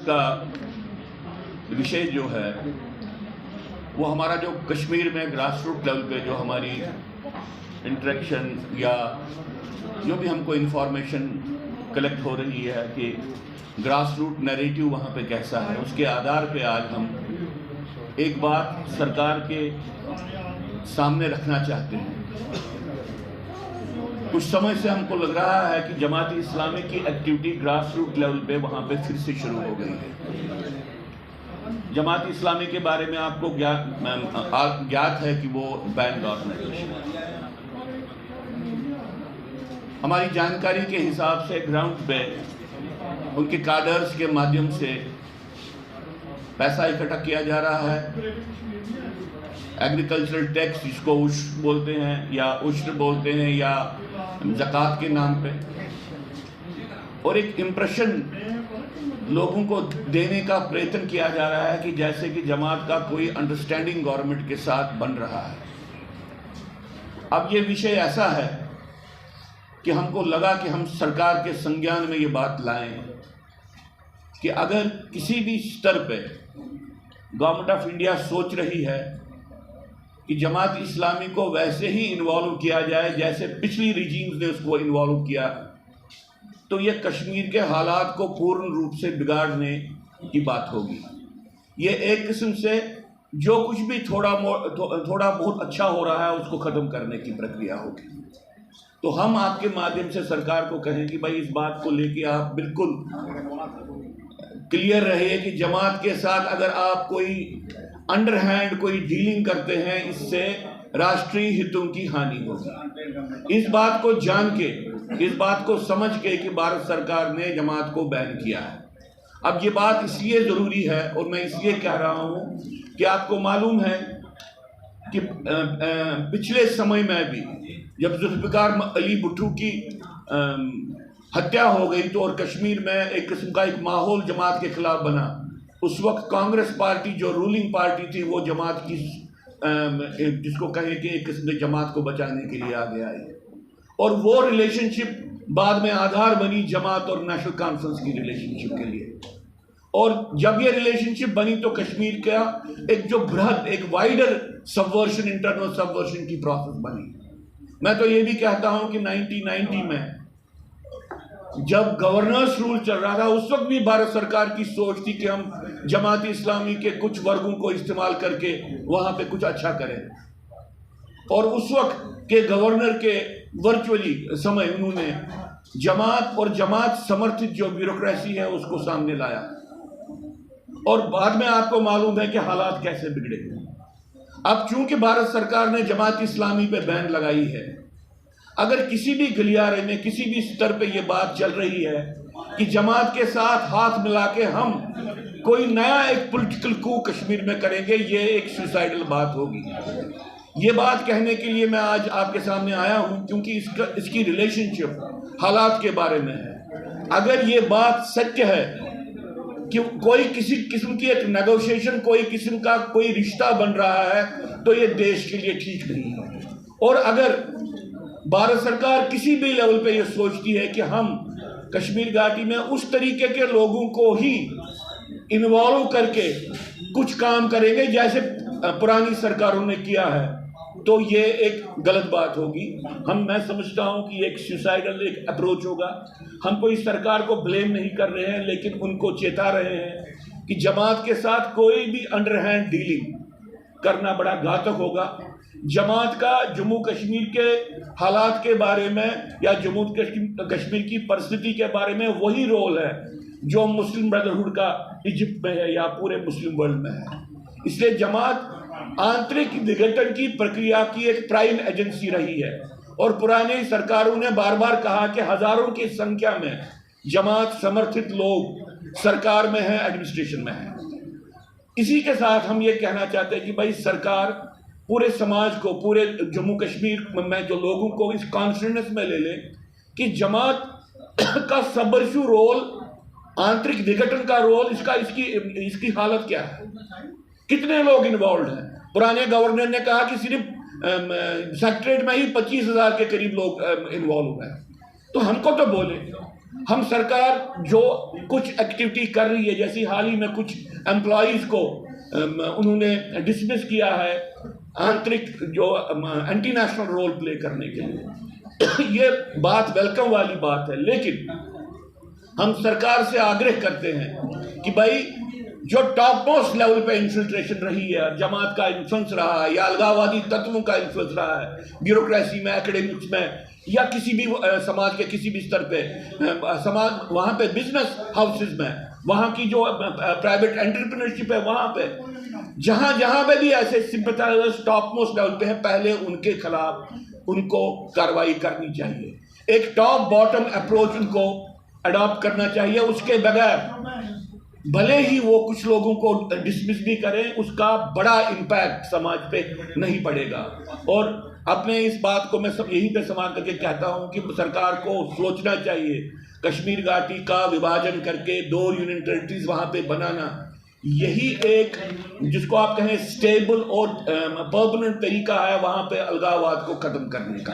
का विषय जो है वो हमारा जो कश्मीर में ग्रास रूट लेवल पे जो हमारी इंटरेक्शन या जो भी हमको इन्फॉर्मेशन कलेक्ट हो रही है कि ग्रास रूट नैरेटिव वहाँ पे कैसा है, उसके आधार पे आज हम एक बात सरकार के सामने रखना चाहते हैं। कुछ समय से हमको लग रहा है कि जमात इस्लामी की एक्टिविटी ग्रास रूट लेवल पे वहाँ पे फिर से शुरू हो गई है। जमात इस्लामी के बारे में आपको ज्ञात है कि वो बैंड ऑर्गेनाइजेशन है। हमारी जानकारी के हिसाब से ग्राउंड पे उनके काडर्स के माध्यम से पैसा इकट्ठा किया जा रहा है। एग्रीकल्चरल टैक्स जिसको उश्र बोलते हैं या उश्र बोलते हैं या ज़कात के नाम पे, और एक इम्प्रेशन लोगों को देने का प्रयत्न किया जा रहा है कि जैसे कि जमात का कोई अंडरस्टैंडिंग गवर्नमेंट के साथ बन रहा है। अब ये विषय ऐसा है कि हमको लगा कि हम सरकार के संज्ञान में ये बात लाएं कि अगर किसी भी स्तर पे गवर्नमेंट ऑफ इंडिया सोच रही है कि जमात इस्लामी को वैसे ही इन्वॉल्व किया जाए जैसे पिछली रिजीम्स ने उसको इन्वॉल्व किया, तो ये कश्मीर के हालात को पूर्ण रूप से बिगाड़ने की बात होगी। ये एक किस्म से जो कुछ भी थोड़ा बहुत अच्छा हो रहा है उसको ख़त्म करने की प्रक्रिया होगी। तो हम आपके माध्यम से सरकार को कहें कि भाई इस बात को लेके आप बिल्कुल क्लियर रहिए कि जमात के साथ अगर आप कोई अंडरहैंड कोई डीलिंग करते हैं, इससे राष्ट्रीय हितों की हानि होगी। इस बात को जान के, इस बात को समझ के कि भारत सरकार ने जमात को बैन किया है। अब ये बात इसलिए ज़रूरी है और मैं इसलिए कह रहा हूँ कि आपको मालूम है कि पिछले समय में भी जब जुल्फ़िकार अली भुट्टो की हत्या हो गई तो और कश्मीर में एक किस्म का एक माहौल जमात के खिलाफ बना, उस वक्त कांग्रेस पार्टी जो रूलिंग पार्टी थी वो जमात की जिसको कहें कि एक किस्म से जमात को बचाने के लिए आगे आई, और वो रिलेशनशिप बाद में आधार बनी जमात और नेशनल कॉन्फ्रेंस की रिलेशनशिप के लिए। और जब ये रिलेशनशिप बनी तो कश्मीर का एक जो बृहद एक वाइडर सबवर्शन, इंटरनल सबवर्शन की प्रोसेस बनी। मैं तो ये भी कहता हूं कि 1990 में जब गवर्नर्स रूल चल रहा था उस वक्त भी भारत सरकार की सोच थी कि हम जमात इस्लामी के कुछ वर्गों को इस्तेमाल करके वहां पे कुछ अच्छा करें, और उस वक्त के गवर्नर के वर्चुअली समय उन्होंने जमात और जमात समर्थित जो ब्यूरोक्रेसी है उसको सामने लाया, और बाद में आपको मालूम है कि हालात कैसे बिगड़े। अब चूंकि भारत सरकार ने जमात इस्लामी पे बैन लगाई है, अगर किसी भी गलियारे में किसी भी स्तर पे ये बात चल रही है कि जमात के साथ हाथ मिला के हम कोई नया एक पॉलिटिकल कू कश्मीर में करेंगे, ये एक सुसाइडल बात होगी। ये बात कहने के लिए मैं आज आपके सामने आया हूं क्योंकि इसकी रिलेशनशिप हालात के बारे में है। अगर ये बात सत्य है कि कोई किसी किस्म की एक नेगोशिएशन, कोई किस्म का कोई रिश्ता बन रहा है, तो ये देश के लिए ठीक नहीं है। और अगर भारत सरकार किसी भी लेवल पे ये सोचती है कि हम कश्मीर घाटी में उस तरीके के लोगों को ही इन्वॉल्व करके कुछ काम करेंगे जैसे पुरानी सरकारों ने किया है, तो ये एक गलत बात होगी। मैं समझता हूं कि एक सुसाइडल एक अप्रोच होगा। हम कोई सरकार को ब्लेम नहीं कर रहे हैं, लेकिन उनको चेता रहे हैं कि जमात के साथ कोई भी अंडरहैंड डीलिंग करना बड़ा घातक होगा। जमात का जम्मू कश्मीर के हालात के बारे में या जम्मू कश्मीर की परिस्थिति के बारे में वही रोल है जो मुस्लिम ब्रदरहुड का इजिप्ट में है या पूरे मुस्लिम वर्ल्ड में है। इसलिए जमात आंतरिक विघटन की प्रक्रिया की एक प्राइम एजेंसी रही है, और पुरानी सरकारों ने बार बार कहा कि हजारों की संख्या में जमात समर्थित लोग सरकार में हैं, एडमिनिस्ट्रेशन में हैं। इसी के साथ हम ये कहना चाहते हैं कि भाई सरकार पूरे समाज को, पूरे जम्मू कश्मीर में जो लोगों को इस कॉन्फिडेंस में ले ले कि जमात का सबवर्सिव रोल, आंतरिक विघटन का रोल, इसकी हालत क्या है, कितने लोग इन्वॉल्व हैं। पुराने गवर्नर ने कहा कि सिर्फ सेक्रेटरीट में ही 25,000 के करीब लोग इन्वॉल्व हैं। तो हमको तो बोले हम सरकार जो कुछ एक्टिविटी कर रही है, जैसे हाल ही में कुछ एम्प्लॉयज़ को उन्होंने डिसमिस किया है आंतरिक जो एंटी नेशनल रोल प्ले करने के लिए, ये बात वेलकम वाली बात है। लेकिन हम सरकार से आग्रह करते हैं कि भाई जो टॉप मोस्ट लेवल पे इन्फिल्ट्रेशन रही है, जमात का इन्फ्लुएंस रहा है या अलगाववादी तत्वों का इन्फ्लुएंस रहा है ब्यूरोक्रेसी में, एकेडमिक्स में या किसी भी समाज के किसी भी स्तर पे, समाज वहाँ पे बिजनेस हाउसेज में, वहाँ की जो प्राइवेट एंटरप्रेन्योरशिप है, वहाँ पे जहाँ पे भी ऐसे सिंपैथाइजर्स टॉप मोस्ट लेवल पे है, पहले उनके खिलाफ उनको कार्रवाई करनी चाहिए। एक टॉप बॉटम अप्रोच उनको अडॉप्ट करना चाहिए। उसके बगैर भले ही वो कुछ लोगों को डिसमिस भी करें, उसका बड़ा इम्पैक्ट समाज पे नहीं पड़ेगा। और अपने इस बात को मैं सब यहीं पे समाप्त करके कहता हूँ कि सरकार को सोचना चाहिए कश्मीर घाटी का विभाजन करके 2 यूनियन टेरिटरीज वहाँ पे बनाना, यही एक जिसको आप कहें स्टेबल और परमानेंट तरीका है वहाँ पे अलगाववाद को खत्म करने का।